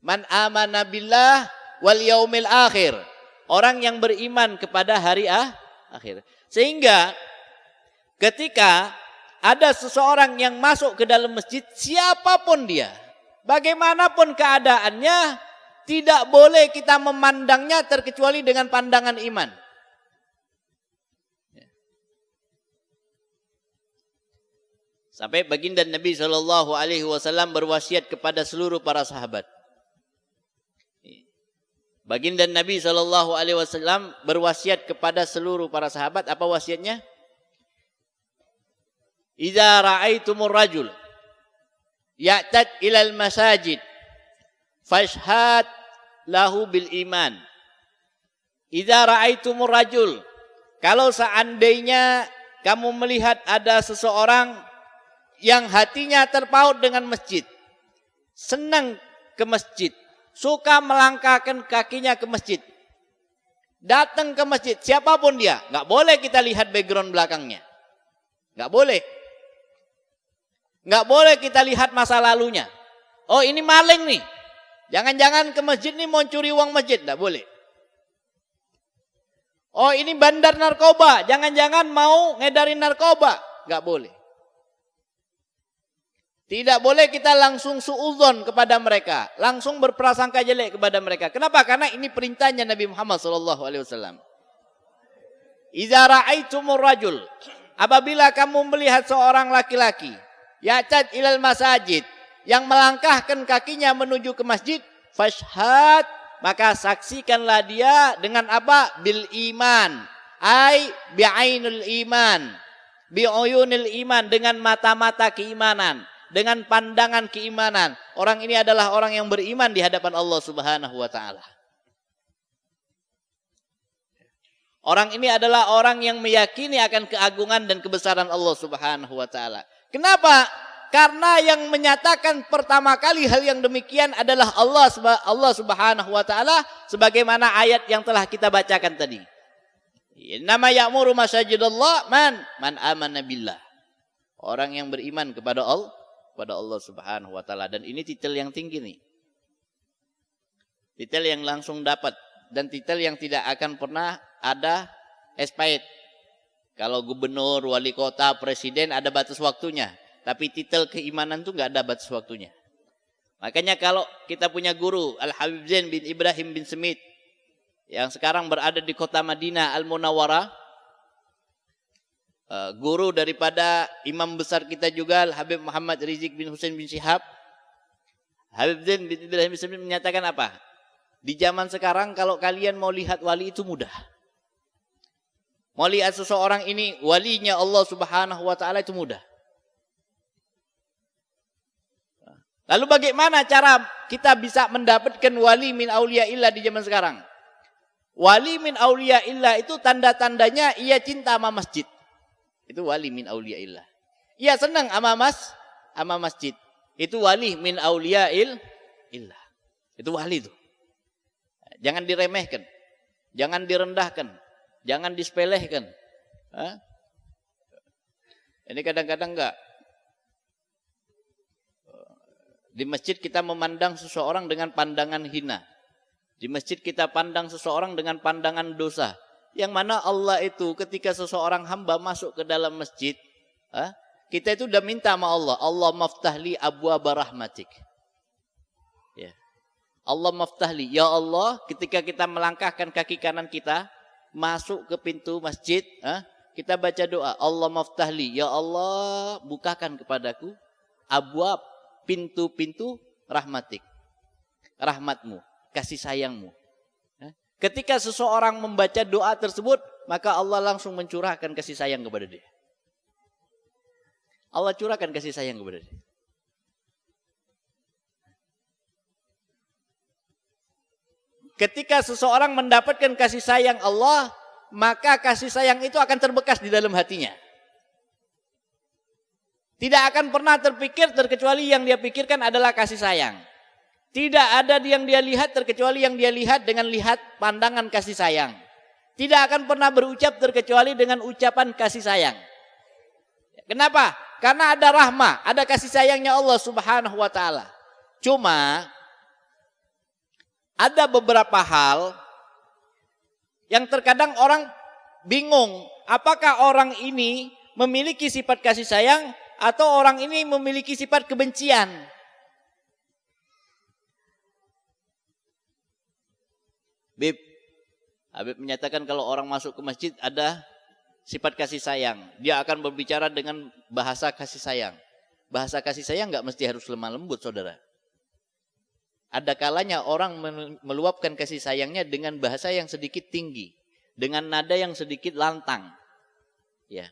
Man amana billah wal yaumil akhir. Orang yang beriman kepada hari akhir. Sehingga ketika ada seseorang yang masuk ke dalam masjid, siapapun dia, bagaimanapun keadaannya, tidak boleh kita memandangnya terkecuali dengan pandangan iman. Sampai baginda Nabi SAW berwasiat kepada seluruh para sahabat. Baginda Nabi SAW berwasiat kepada seluruh para sahabat. Apa wasiatnya? Idza ra'aitumur rajul ya'tad ilal masajid fashhad lahu bil iman. Idza ra'aitumur rajul, kalau seandainya kamu melihat ada seseorang yang hatinya terpaut dengan masjid, senang ke masjid, suka melangkahkan kakinya ke masjid, datang ke masjid, siapapun dia, nggak boleh kita lihat background belakangnya, nggak boleh. Nggak boleh kita lihat masa lalunya. Oh ini maling nih. Jangan-jangan ke masjid nih mau curi uang masjid. Nggak boleh. Oh ini bandar narkoba. Jangan-jangan mau ngedarin narkoba. Nggak boleh. Tidak boleh kita langsung suudzon kepada mereka. Langsung berprasangka jelek kepada mereka. Kenapa? Karena ini perintahnya Nabi Muhammad SAW. Iza ra'aitumur rajul. Apabila kamu melihat seorang laki-laki ya'tad ilal masajid, yang melangkahkan kakinya menuju ke masjid, fashhad, maka saksikanlah dia dengan apa? Bil iman, ai bi'ainul iman, bi'uyunil iman, dengan mata-mata keimanan, dengan pandangan keimanan. Orang ini adalah orang yang beriman di hadapan Allah Subhanahu wa taala. Orang ini adalah orang yang meyakini akan keagungan dan kebesaran Allah Subhanahu wa taala. Kenapa? Karena yang menyatakan pertama kali hal yang demikian adalah Allah Subhanahu wa taala, sebagaimana ayat yang telah kita bacakan tadi. Innama ya'muru masajidallah man amana billah. Orang yang beriman kepada Allah Subhanahu wa taala, dan ini titel yang tinggi nih. Titel yang langsung dapat dan titel yang tidak akan pernah ada expired. Kalau gubernur, wali kota, presiden ada batas waktunya. Tapi titel keimanan itu nggak ada batas waktunya. Makanya kalau kita punya guru Al-Habib Zain bin Ibrahim bin Semit yang sekarang berada di kota Madinah Al-Munawwarah, guru daripada imam besar kita juga Al-Habib Muhammad Rizik bin Husain bin Syihab, Habib Zain bin Ibrahim bin Semit menyatakan apa? Di zaman sekarang kalau kalian mau lihat wali itu mudah. Mau lihat seseorang ini walinya Allah Subhanahu wa taala itu mudah. Lalu bagaimana cara kita bisa mendapatkan wali min auliyaillah di zaman sekarang? Wali min auliyaillah itu tanda-tandanya ia cinta sama masjid. Itu wali min auliyaillah. Ia senang sama masjid. Itu wali min auliyaillah. Itu wali itu. Jangan diremehkan. Jangan direndahkan. Jangan disepelekan. Ini kadang-kadang enggak. Di masjid kita memandang seseorang dengan pandangan hina. Di masjid kita pandang seseorang dengan pandangan dosa. Yang mana Allah itu ketika seseorang hamba masuk ke dalam masjid, kita itu udah minta sama Allah. Allah maftahli abwaaba rahmatik. Ya. Allah maftahli. Ya Allah, ketika kita melangkahkan kaki kanan kita masuk ke pintu masjid, kita baca doa, Allah maftahli, ya Allah bukakan kepadaku abwab, pintu-pintu rahmatik, rahmatmu, kasih sayangmu. Ketika seseorang membaca doa tersebut, maka Allah langsung mencurahkan kasih sayang kepada dia. Allah curahkan kasih sayang kepada dia. Ketika seseorang mendapatkan kasih sayang Allah, maka kasih sayang itu akan terbekas di dalam hatinya. Tidak akan pernah terpikir terkecuali yang dia pikirkan adalah kasih sayang. Tidak ada yang dia lihat terkecuali yang dia lihat dengan lihat pandangan kasih sayang. Tidak akan pernah berucap terkecuali dengan ucapan kasih sayang. Kenapa? Karena ada rahmah, ada kasih sayangnya Allah Subhanahu wa taala. Cuma Ada beberapa hal yang terkadang orang bingung, apakah orang ini memiliki sifat kasih sayang atau orang ini memiliki sifat kebencian. Habib menyatakan kalau orang masuk ke masjid ada sifat kasih sayang. Dia akan berbicara dengan bahasa kasih sayang. Bahasa kasih sayang nggak mesti harus lemah lembut, saudara. Ada kalanya orang meluapkan kasih sayangnya dengan bahasa yang sedikit tinggi, dengan nada yang sedikit lantang, ya,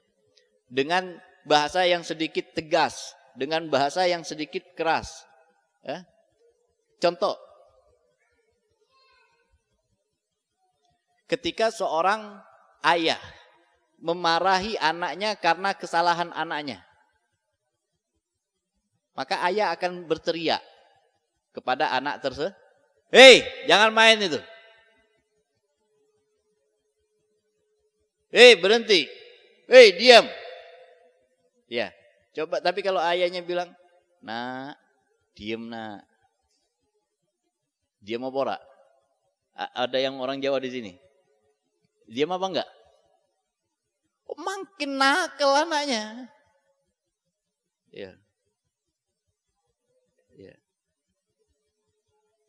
dengan bahasa yang sedikit tegas, dengan bahasa yang sedikit keras. Ya. Contoh, ketika seorang ayah memarahi anaknya karena kesalahan anaknya, maka ayah akan berteriak kepada anak tersebut, "Hei, jangan main itu. Hei, berhenti. Hei, diam." Ya, coba tapi kalau ayahnya bilang, "Nak, diam nak." Diam apa ora? Ada yang orang Jawa di sini. Diam apa enggak? Oh, makin nakal anaknya. Ya. Ya.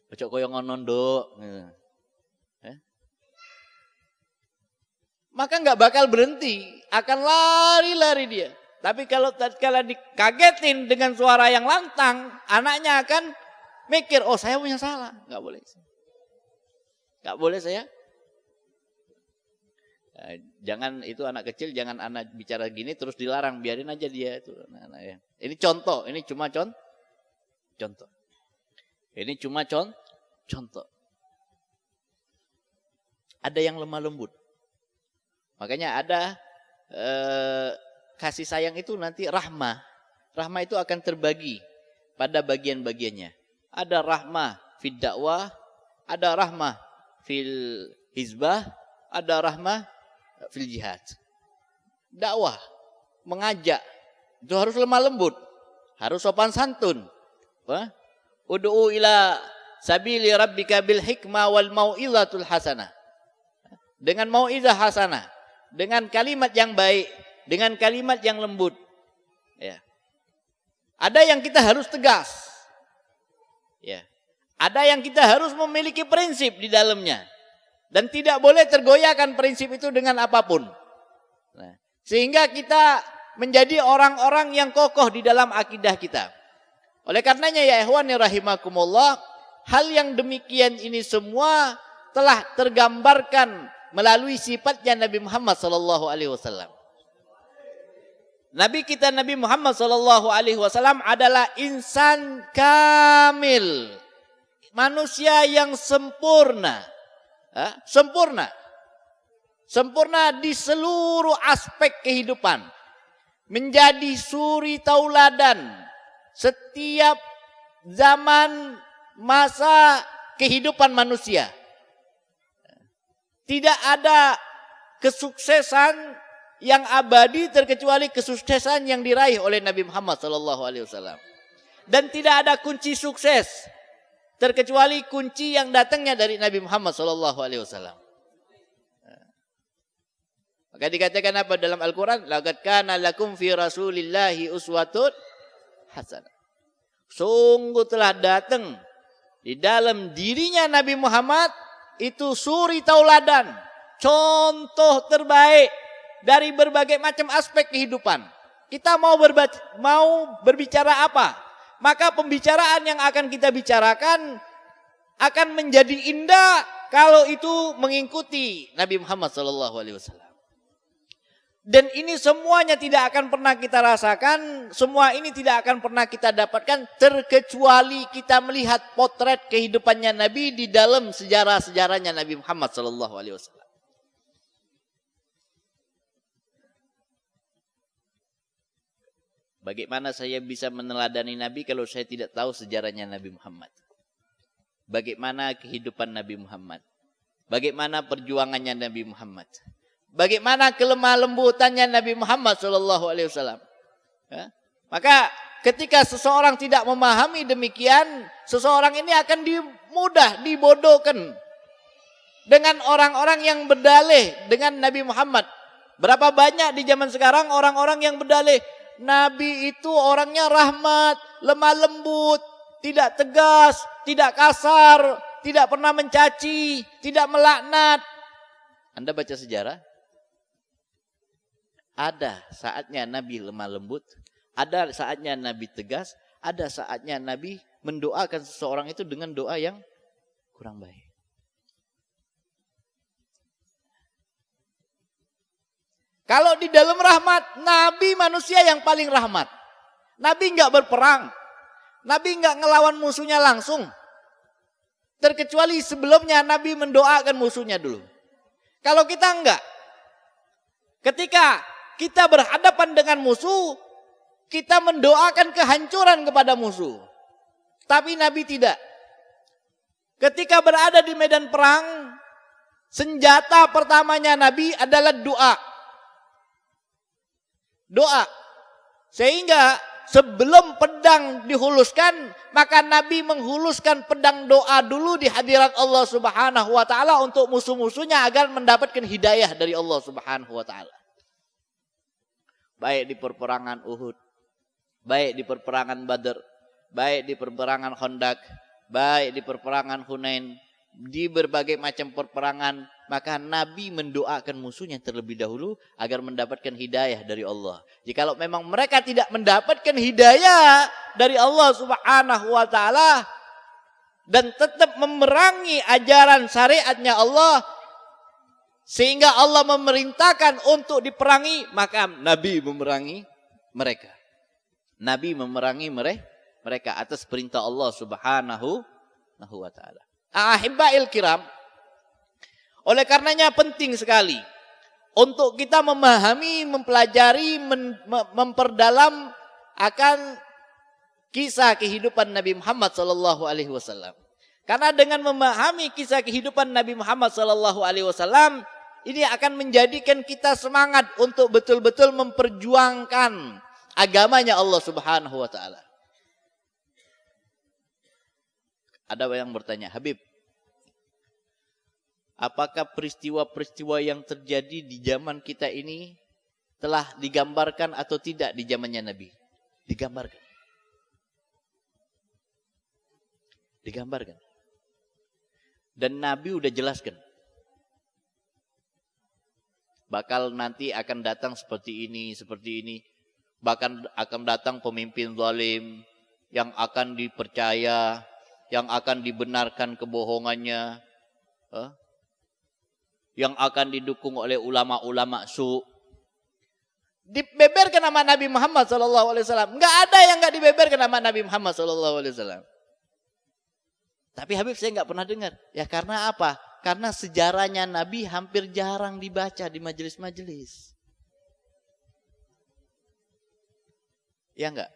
Ojo koyo ngono nduk. Maka enggak bakal berhenti, akan lari-lari dia. Tapi kalau tatkala dikagetin dengan suara yang lantang, anaknya akan mikir, oh saya punya salah. Enggak boleh. Enggak boleh saya. Jangan itu anak kecil, jangan anak bicara gini terus dilarang, biarin aja dia itu. Ya. Ini contoh, ini cuma contoh. Ini cuma contoh. Ada yang lemah lembut. Makanya ada kasih sayang itu nanti rahmah. Rahmah itu akan terbagi pada bagian-bagiannya. Ada rahmah fid dakwah, ada rahmah fil hizbah, ada rahmah fil jihad. Dakwah, mengajak, itu harus lemah lembut, harus sopan santun. Ud'u ila sabili rabbika bil hikmah wal mau'izatul hasanah. Dengan mau'izah hasanah, dengan kalimat yang baik, dengan kalimat yang lembut. Ya. Ada yang kita harus tegas. Ya. Ada yang kita harus memiliki prinsip di dalamnya. Dan tidak boleh tergoyahkan prinsip itu dengan apapun. Nah, sehingga kita menjadi orang-orang yang kokoh di dalam akidah kita. Oleh karenanya ya ikhwani rahimakumullah, hal yang demikian ini semua telah tergambarkan melalui sifatnya Nabi Muhammad SAW. Nabi kita Nabi Muhammad SAW adalah insan kamil, manusia yang sempurna. Sempurna di seluruh aspek kehidupan, menjadi suri tauladan setiap zaman masa kehidupan manusia. Tidak ada kesuksesan yang abadi terkecuali kesuksesan yang diraih oleh Nabi Muhammad SAW. Dan tidak ada kunci sukses terkecuali kunci yang datangnya dari Nabi Muhammad SAW. Maka dikatakan apa dalam Al-Quran? Laqad kana lakum fi rasulillahi uswatun hasanah. Sungguh telah datang di dalam dirinya Nabi Muhammad itu suri tauladan, contoh terbaik dari berbagai macam aspek kehidupan. Kita mau berbicara apa? Maka pembicaraan yang akan kita bicarakan akan menjadi indah kalau itu mengikuti Nabi Muhammad SAW. Dan ini semuanya tidak akan pernah kita rasakan, semua ini tidak akan pernah kita dapatkan terkecuali kita melihat potret kehidupannya Nabi di dalam sejarah-sejarahnya Nabi Muhammad SAW. Bagaimana saya bisa meneladani Nabi kalau saya tidak tahu sejarahnya Nabi Muhammad? Bagaimana kehidupan Nabi Muhammad? Bagaimana perjuangannya Nabi Muhammad? Bagaimana kelemah lembutannya Nabi Muhammad SAW? Ya? Maka ketika seseorang tidak memahami demikian, seseorang ini akan mudah dibodohkan dengan orang-orang yang berdalih dengan Nabi Muhammad. Berapa banyak di zaman sekarang orang-orang yang berdalih Nabi itu orangnya rahmat, lemah lembut, tidak tegas, tidak kasar, tidak pernah mencaci, tidak melaknat. Anda baca sejarah, ada saatnya Nabi lemah lembut, ada saatnya Nabi tegas, ada saatnya Nabi mendoakan seseorang itu dengan doa yang kurang baik. Kalau di dalam rahmat, Nabi manusia yang paling rahmat. Nabi enggak berperang. Nabi enggak ngelawan musuhnya langsung. Terkecuali sebelumnya Nabi mendoakan musuhnya dulu. Kalau kita enggak. Ketika kita berhadapan dengan musuh, kita mendoakan kehancuran kepada musuh. Tapi Nabi tidak. Ketika berada di medan perang, senjata pertamanya Nabi adalah doa. Doa. Sehingga sebelum pedang dihuluskan, maka Nabi menghuluskan pedang doa dulu di hadirat Allah Subhanahu wa taala untuk musuh-musuhnya agar mendapatkan hidayah dari Allah Subhanahu wa taala. Baik di perperangan Uhud, baik di perperangan Badr, baik di perperangan Khandaq, baik di perperangan Hunain, di berbagai macam perperangan, maka Nabi mendoakan musuhnya terlebih dahulu agar mendapatkan hidayah dari Allah. Jikalau memang mereka tidak mendapatkan hidayah dari Allah Subhanahu wa taala dan tetap memerangi ajaran syariatnya Allah sehingga Allah memerintahkan untuk diperangi, maka Nabi memerangi mereka. Nabi memerangi mereka atas perintah Allah Subhanahu wa taala. Ahibba'il kiram, oleh karenanya penting sekali untuk kita memahami, mempelajari, memperdalam akan kisah kehidupan Nabi Muhammad sallallahu alaihi wasallam. Karena dengan memahami kisah kehidupan Nabi Muhammad sallallahu alaihi wasallam, ini akan menjadikan kita semangat untuk betul-betul memperjuangkan agamanya Allah Subhanahu wa taala. Ada yang bertanya, Habib, apakah peristiwa-peristiwa yang terjadi di zaman kita ini telah digambarkan atau tidak di zamannya Nabi? Digambarkan. Digambarkan. Dan Nabi udah jelaskan. Bakal nanti akan datang seperti ini, seperti ini. Bahkan akan datang pemimpin zalim yang akan dipercaya, yang akan dibenarkan kebohongannya, yang akan didukung oleh ulama-ulama su. Dibeberkan nama Nabi Muhammad SAW. Enggak ada yang enggak dibeberkan nama Nabi Muhammad SAW. Tapi Habib saya enggak pernah dengar. Ya karena apa? Karena sejarahnya Nabi hampir jarang dibaca di majelis-majelis. Ya enggak?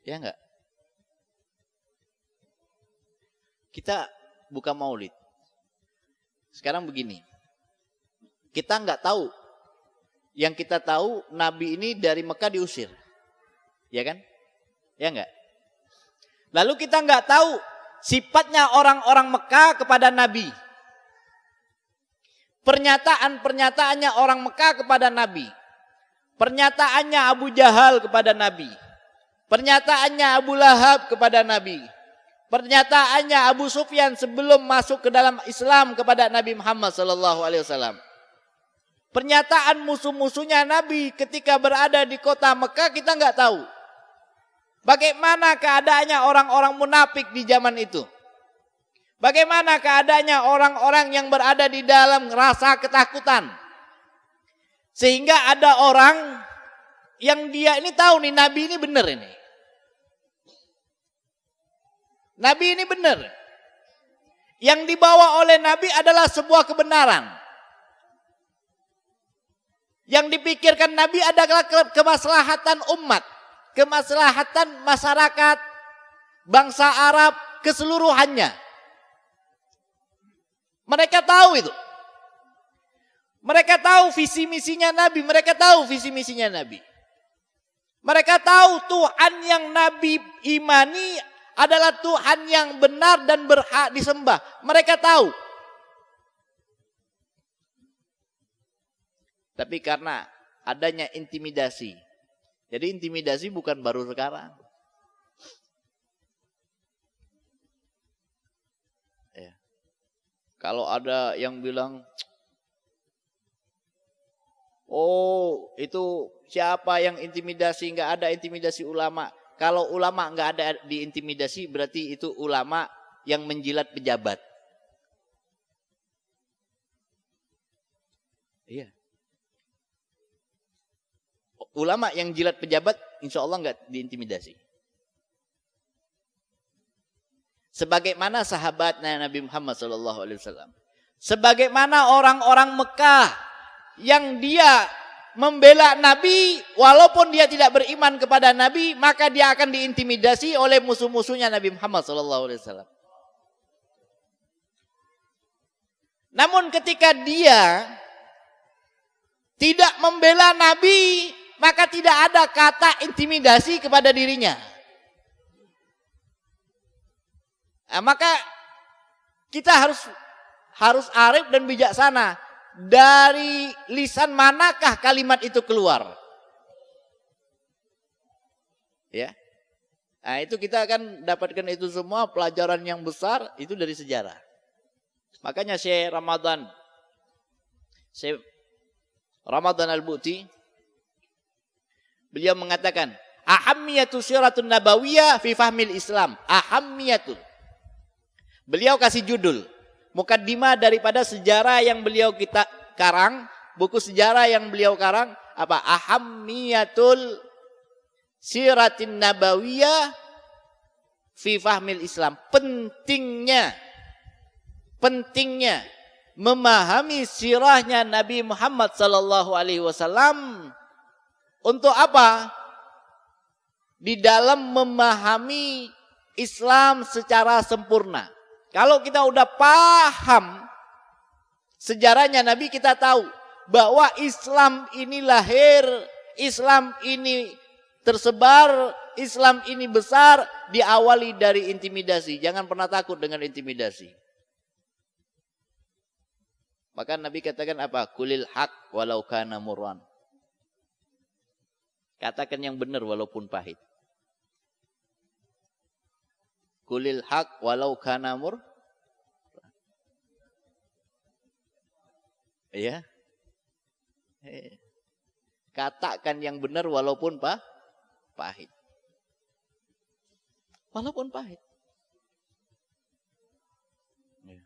Ya enggak? Kita buka maulid. Sekarang begini. Kita enggak tahu. Yang kita tahu Nabi ini dari Mekah diusir. Ya kan? Ya enggak? Lalu kita enggak tahu sifatnya orang-orang Mekah kepada Nabi. Pernyataan-pernyataannya orang Mekah kepada Nabi. Pernyataannya Abu Jahal kepada Nabi. Pernyataannya Abu Lahab kepada Nabi. Pernyataannya Abu Sufyan sebelum masuk ke dalam Islam kepada Nabi Muhammad SAW. Pernyataan musuh-musuhnya Nabi ketika berada di kota Mekah kita nggak tahu. Bagaimana keadaannya orang-orang munafik di zaman itu? Bagaimana keadaannya orang-orang yang berada di dalam rasa ketakutan? Sehingga ada orang yang dia ini tahu nih Nabi ini benar ini. Nabi ini benar. Yang dibawa oleh Nabi adalah sebuah kebenaran. Yang dipikirkan Nabi adalah kemaslahatan umat, kemaslahatan masyarakat, bangsa Arab keseluruhannya. Mereka tahu itu. Mereka tahu visi misinya Nabi, mereka tahu visi misinya Nabi. Mereka tahu Tuhan yang Nabi imani adalah Tuhan yang benar dan berhak disembah. Mereka tahu. Tapi karena adanya intimidasi. Jadi intimidasi bukan baru sekarang. Ya. Kalau ada yang bilang, oh itu siapa yang intimidasi? Nggak ada intimidasi ulama. Kalau ulama nggak ada diintimidasi, berarti itu ulama yang menjilat pejabat. Iya. Ulama yang jilat pejabat, insya Allah nggak diintimidasi. Sebagaimana sahabatnya Nabi Muhammad SAW. Sebagaimana orang-orang Mekah yang dia membela Nabi, walaupun dia tidak beriman kepada Nabi, maka dia akan diintimidasi oleh musuh-musuhnya Nabi Muhammad SAW. Namun ketika dia tidak membela Nabi, maka tidak ada kata intimidasi kepada dirinya. Nah, maka kita harus arif dan bijaksana. Dari lisan manakah kalimat itu keluar? Ya. Nah, itu kita akan dapatkan itu semua pelajaran yang besar itu dari sejarah. Makanya Syekh Ramadan Al-Buti beliau mengatakan, ahammiyatu siratun nabawiyah fi fahmil Islam. Ahammiyatu. Beliau kasih judul, mukaddimah daripada sejarah yang beliau kita karang, buku sejarah yang beliau karang, apa? Ahammiyatul siratin nabawiyah fi fahmil Islam. Pentingnya memahami sirahnya Nabi Muhammad sallallahu alaihi wasallam. Untuk apa? Di dalam memahami Islam secara sempurna. Kalau kita udah paham sejarahnya Nabi, kita tahu bahwa Islam ini lahir, Islam ini tersebar, Islam ini besar, diawali dari intimidasi. Jangan pernah takut dengan intimidasi. Maka Nabi katakan apa? Kulil haq walau kana murran. Katakan yang benar walaupun pahit. Kulil haq walau kana mur. Ya. Katakan yang benar walaupun pahit. Walaupun pahit. Ya.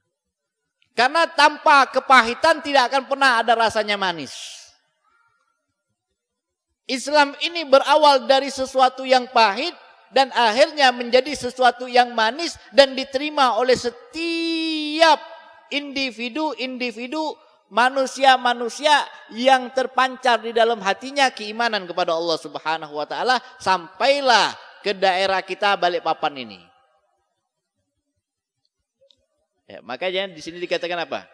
Karena tanpa kepahitan tidak akan pernah ada rasanya manis. Islam ini berawal dari sesuatu yang pahit dan akhirnya menjadi sesuatu yang manis dan diterima oleh setiap individu manusia-manusia yang terpancar di dalam hatinya keimanan kepada Allah Subhanahu wa taala, sampailah ke daerah kita Balikpapan ini. Ya, makanya di sini dikatakan apa?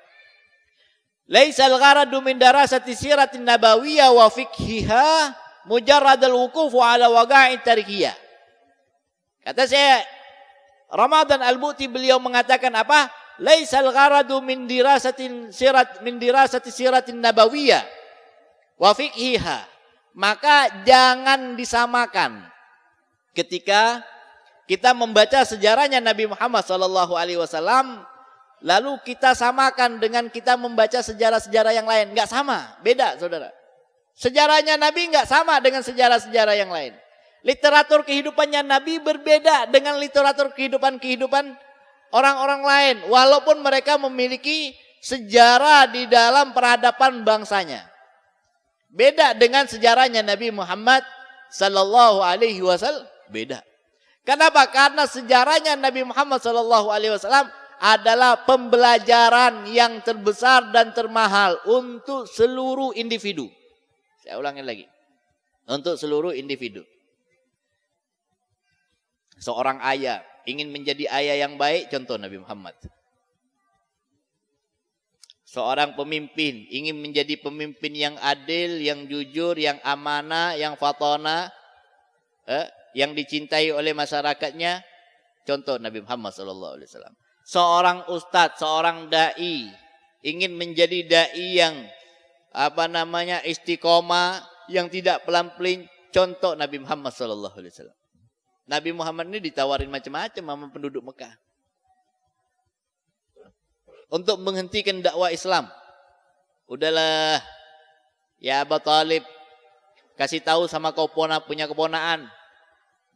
Laisal gharadu min darasati siratin nabawiyah wa fiqhiha mujarradul wuqufu ala waqa'i tarikiyah. Kata saya Ramadan Al-Buti, beliau mengatakan apa? Laisal gharadu min dirasati siratin nabawiyah wa fiqhiha. Maka jangan disamakan ketika kita membaca sejarahnya Nabi Muhammad SAW, lalu kita samakan dengan kita membaca sejarah-sejarah yang lain. Enggak sama, beda saudara. Sejarahnya Nabi enggak sama dengan sejarah-sejarah yang lain. Literatur kehidupannya Nabi berbeda dengan literatur kehidupan orang-orang lain. Walaupun mereka memiliki sejarah di dalam peradaban bangsanya. Beda dengan sejarahnya Nabi Muhammad sallallahu alaihi wasallam, beda. Kenapa? Karena sejarahnya Nabi Muhammad sallallahu alaihi wasallam adalah pembelajaran yang terbesar dan termahal untuk seluruh individu. Saya ulangi lagi. Untuk seluruh individu. Seorang ayah ingin menjadi ayah yang baik, contoh Nabi Muhammad. Seorang pemimpin ingin menjadi pemimpin yang adil, yang jujur, yang amanah, yang fatona, yang dicintai oleh masyarakatnya, contoh Nabi Muhammad SAW. Seorang ustadz, seorang dai ingin menjadi dai yang istiqomah, yang tidak pelan-pelin, contoh Nabi Muhammad SAW. Nabi Muhammad ini ditawarin macam-macam sama penduduk Mekah untuk menghentikan dakwah Islam. Udahlah, ya Abu Talib, kasih tahu sama kau punya keponaan.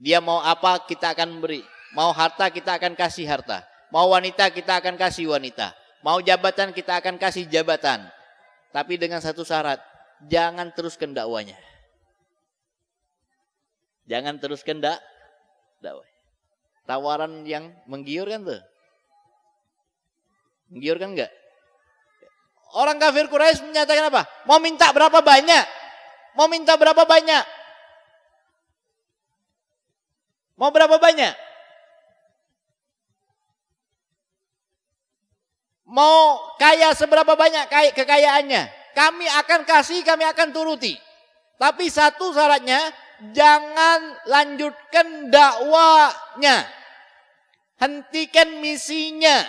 Dia mau apa kita akan beri. Mau harta kita akan kasih harta. Mau wanita kita akan kasih wanita. Mau jabatan kita akan kasih jabatan. Tapi dengan satu syarat, jangan teruskan dakwanya. Jangan teruskan dakwah. Tawaran yang menggiurkan tuh. Menggiurkan enggak? Orang kafir Quraisy menyatakan apa? Mau minta berapa banyak? Mau minta berapa banyak? Mau berapa banyak? Mau kaya seberapa banyak kekayaannya? Kami akan kasih, kami akan turuti. Tapi satu syaratnya, jangan lanjutkan dakwanya. Hentikan misinya.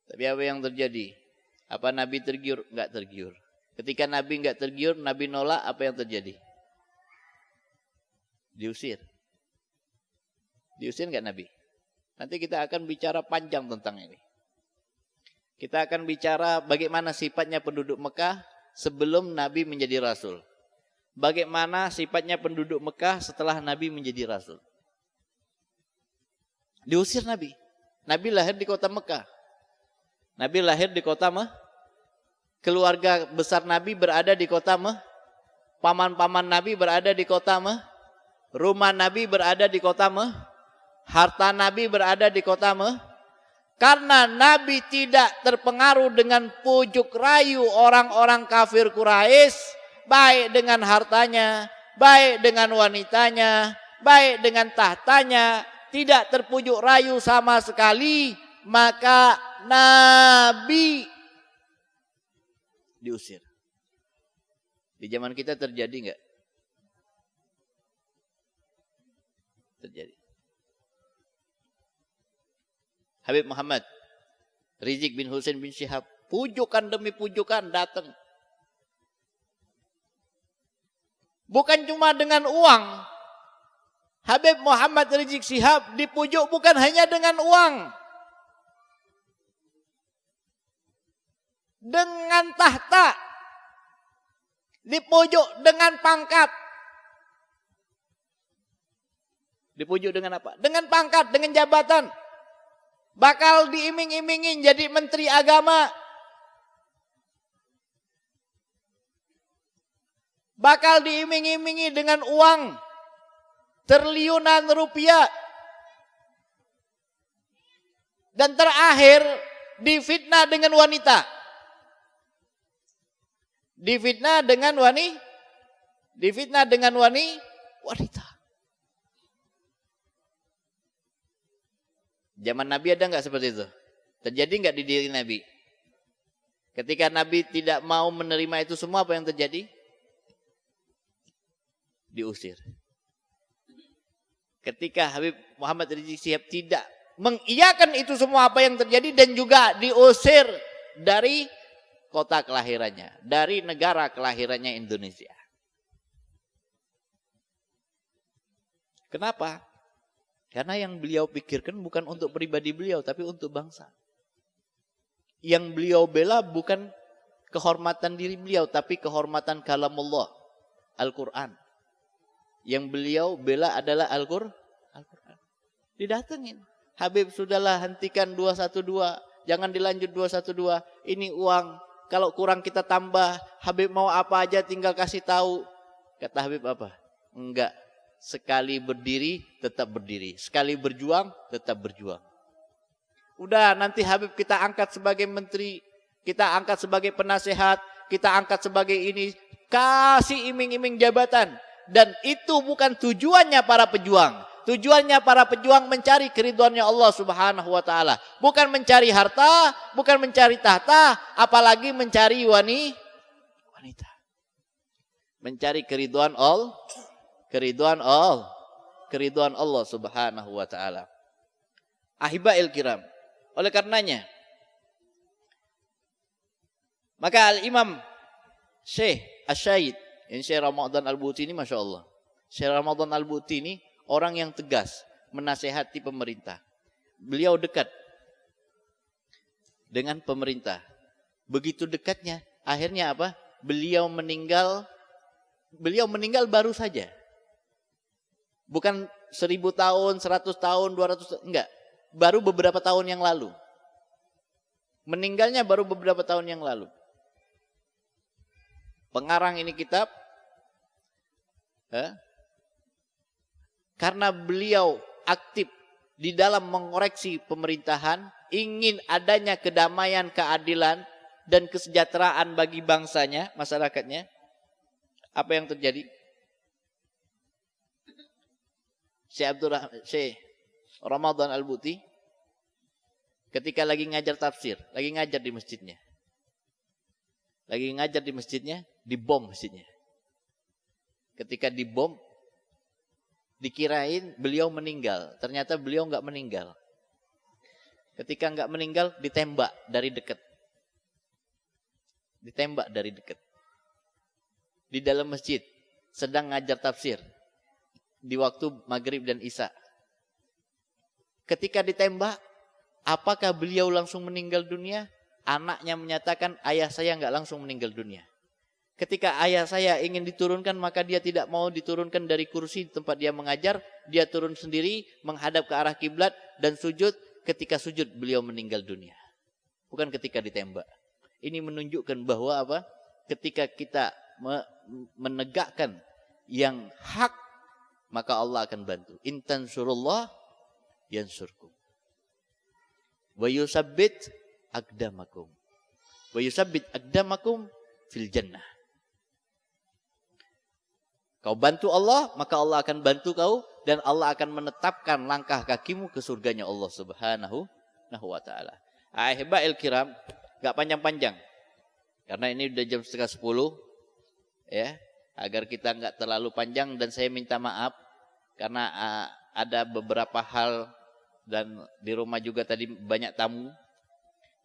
Tapi apa yang terjadi? Apa Nabi tergiur? Enggak tergiur. Ketika Nabi enggak tergiur, Nabi nolak, apa yang terjadi? Diusir. Diusir enggak Nabi? Nanti kita akan bicara panjang tentang ini. Kita akan bicara bagaimana sifatnya penduduk Mekah sebelum Nabi menjadi Rasul. Bagaimana sifatnya penduduk Mekah setelah Nabi menjadi Rasul. Diusir Nabi. Nabi lahir di kota Mekah. Nabi lahir di kota Mekah. Keluarga besar Nabi berada di kota Mekah. Paman-paman Nabi berada di kota Mekah. Rumah Nabi berada di kota Mekah. Harta Nabi berada di kota Mekah. Karena Nabi tidak terpengaruh dengan pujuk rayu orang-orang kafir Quraisy, baik dengan hartanya, baik dengan wanitanya, baik dengan tahtanya, tidak terpujuk rayu sama sekali, maka Nabi diusir. Di zaman kita terjadi enggak? Terjadi. Habib Muhammad Rizik bin Husain bin Syihab, pujukan demi pujukan datang. Bukan cuma dengan uang. Habib Muhammad Rizik Syihab dipujuk bukan hanya dengan uang. Dengan tahta, dipujuk dengan pangkat. Dipujuk dengan apa? Dengan pangkat, dengan jabatan. Bakal diiming-imingin jadi menteri agama. Bakal diiming-imingi dengan uang triliunan rupiah. Dan terakhir difitnah dengan wanita. Difitnah dengan wanita. Zaman Nabi ada enggak seperti itu? Terjadi enggak di diri Nabi? Ketika Nabi tidak mau menerima itu semua, apa yang terjadi? Diusir. Ketika Habib Muhammad Rizik Syihab tidak mengiyakan itu semua apa yang terjadi, dan juga diusir dari kota kelahirannya, dari negara kelahirannya Indonesia. Kenapa? Karena yang beliau pikirkan bukan untuk pribadi beliau, tapi untuk bangsa. Yang beliau bela bukan kehormatan diri beliau, tapi kehormatan kalamullah, Al-Quran. Yang beliau bela adalah Al-Quran. Didatengin. Habib, sudahlah, hentikan 212. Jangan dilanjut 212. Ini uang. Kalau kurang kita tambah. Habib mau apa aja tinggal kasih tahu. Kata Habib apa? Enggak. Sekali berdiri, tetap berdiri. Sekali berjuang, tetap berjuang. Udah, nanti Habib kita angkat sebagai menteri. Kita angkat sebagai penasehat. Kita angkat sebagai ini. Kasih iming-iming jabatan. Dan itu bukan tujuannya para pejuang. Tujuannya para pejuang mencari keridhaannya Allah Subhanahu wa taala, bukan mencari harta, bukan mencari tahta, apalagi mencari wanita. Mencari keridhaan Allah Subhanahu wa taala. Ahibail kiram. Oleh karenanya, maka Al-Imam Syekh Asy-Syaid, Syekh Ramadan Al-Buti ini Masya Allah. Syekh Ramadan Al-Buti ini orang yang tegas menasehati pemerintah. Beliau dekat dengan pemerintah. Begitu dekatnya, akhirnya apa? Beliau meninggal baru saja. Bukan 1000 tahun, 100 tahun, 200, enggak. Baru beberapa tahun yang lalu. Meninggalnya baru beberapa tahun yang lalu. Pengarang ini kitab, karena beliau aktif di dalam mengoreksi pemerintahan, ingin adanya kedamaian, keadilan, dan kesejahteraan bagi bangsanya, masyarakatnya. Apa yang terjadi? Syekh Ramadan Al-Buti ketika lagi ngajar tafsir, lagi ngajar di masjidnya, dibom masjidnya. Ketika dibom, dikirain beliau meninggal. Ternyata beliau enggak meninggal. Ketika enggak meninggal, ditembak dari dekat. Di dalam masjid, sedang ngajar tafsir. Di waktu maghrib dan isya. Ketika ditembak, apakah beliau langsung meninggal dunia? Anaknya menyatakan, ayah saya enggak langsung meninggal dunia. Ketika ayah saya ingin diturunkan, maka dia tidak mau diturunkan dari kursi tempat dia mengajar. Dia turun sendiri, menghadap ke arah kiblat dan sujud. Ketika sujud, beliau meninggal dunia. Bukan ketika ditembak. Ini menunjukkan bahwa apa? Ketika kita menegakkan yang hak, maka Allah akan bantu. In tansurullah yansurkum. Wa yusabbit aqdamakum. Wa yusabbit aqdamakum fil jannah. Kau bantu Allah, maka Allah akan bantu kau, dan Allah akan menetapkan langkah kakimu ke surganya Allah Subhanahu wa taala. Ahibail kiram, enggak panjang-panjang. Karena ini udah jam 9:30 ya, agar kita enggak terlalu panjang, dan saya minta maaf karena ada beberapa hal, dan di rumah juga tadi banyak tamu.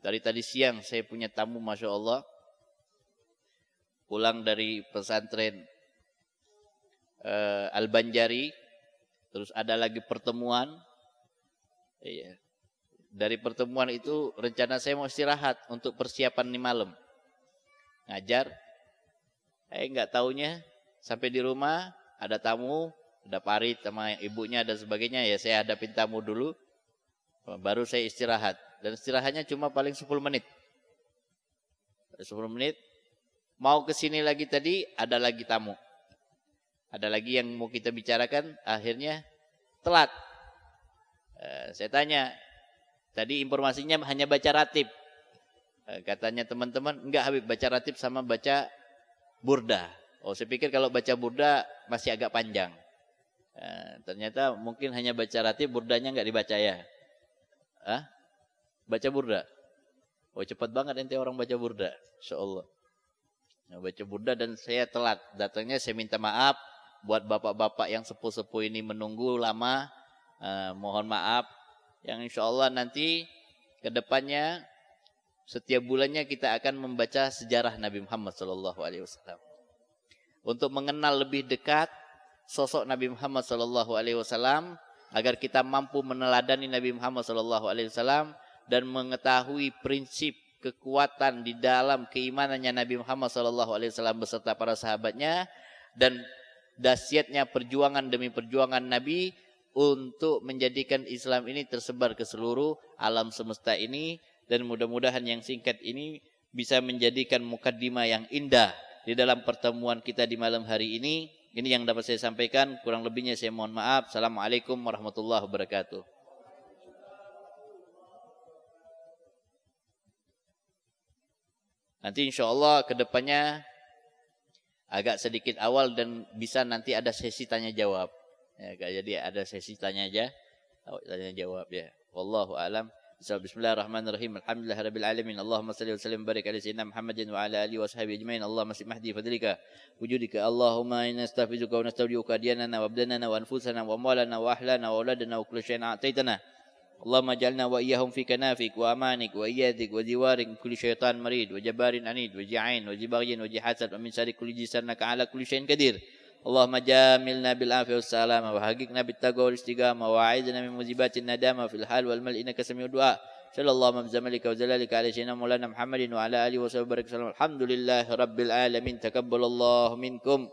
Dari tadi siang saya punya tamu Masya Allah, pulang dari pesantren Al-Banjari, terus ada lagi pertemuan. Iya. Dari pertemuan itu rencana saya mau istirahat untuk persiapan nih malam ngajar. Enggak taunya sampai di rumah ada tamu, ada Parit sama ibunya dan sebagainya, ya saya hadapin tamu dulu, baru saya istirahat. Dan istirahatnya cuma paling 10 menit. 10 menit. Mau kesini lagi tadi, ada lagi tamu. Ada lagi yang mau kita bicarakan, akhirnya telat. Saya tanya, tadi informasinya hanya baca ratib. Katanya teman-teman, enggak Habib, baca ratib sama baca burda. Oh, saya pikir kalau baca burda masih agak panjang. Ternyata mungkin hanya baca ratib, burdanya enggak dibaca ya. Baca burda. Oh, cepat banget ente orang baca burda. Insyaallah. Nah, baca burda dan saya telat. Datangnya saya minta maaf buat bapak-bapak yang sepuh-sepuh ini menunggu lama. Mohon maaf. Yang insyaallah nanti ke depannya setiap bulannya kita akan membaca sejarah Nabi Muhammad SAW. Untuk mengenal lebih dekat sosok Nabi Muhammad SAW, agar kita mampu meneladani Nabi Muhammad SAW dan mengetahui prinsip kekuatan di dalam keimanannya Nabi Muhammad SAW beserta para sahabatnya, dan dahsyatnya perjuangan demi perjuangan Nabi untuk menjadikan Islam ini tersebar ke seluruh alam semesta ini. Dan mudah-mudahan yang singkat ini bisa menjadikan mukaddimah yang indah di dalam pertemuan kita di malam hari ini. Ini yang dapat saya sampaikan, kurang lebihnya saya mohon maaf. Assalamualaikum warahmatullahi wabarakatuh. Nanti insya Allah ke depannya agak sedikit awal dan bisa nanti ada sesi tanya jawab. Ya, jadi ada sesi tanya aja, tanya jawab ya. Wallahu a'lam. Bismillahirrahmanirrahim. Alhamdulillahirabbil alamin. Allahumma shalli wa sallim barik ala sayyidina Muhammadin wa ala alihi washabihi ajmain. Allahumma sib mahdi fadlika wujudika. Allahumma inna nastaghfiruka wa nastaudiuka diyanana wa abdanana wa anfusana wa amwalana wa ahlana wa auladana wa kullu shay'in a'taitana. Allahumma ij'alna wa iyyahum fi kanafik wa amanik wa iyyadik wa jiwarik min kulli syaitan marid wa jabarin anid wa ji'ain wa jibaghin wa jihasad wa min syarri kulli jisannaka ala kulli syai'in qadir. Allahumma jamilna bil afiyah was salama wa haqiqna bit taqwa wal istiqamah wa a'idna min musibatin nadama fil hal wal mal innaka sami'ud du'a. Sallallahu bizamalika wa zalalika ala sayyidina Maulana Muhammadin wa ala alihi wa sahbihi barik sallam. Alhamdulillahi rabbil alamin. Taqabbalallahu minkum.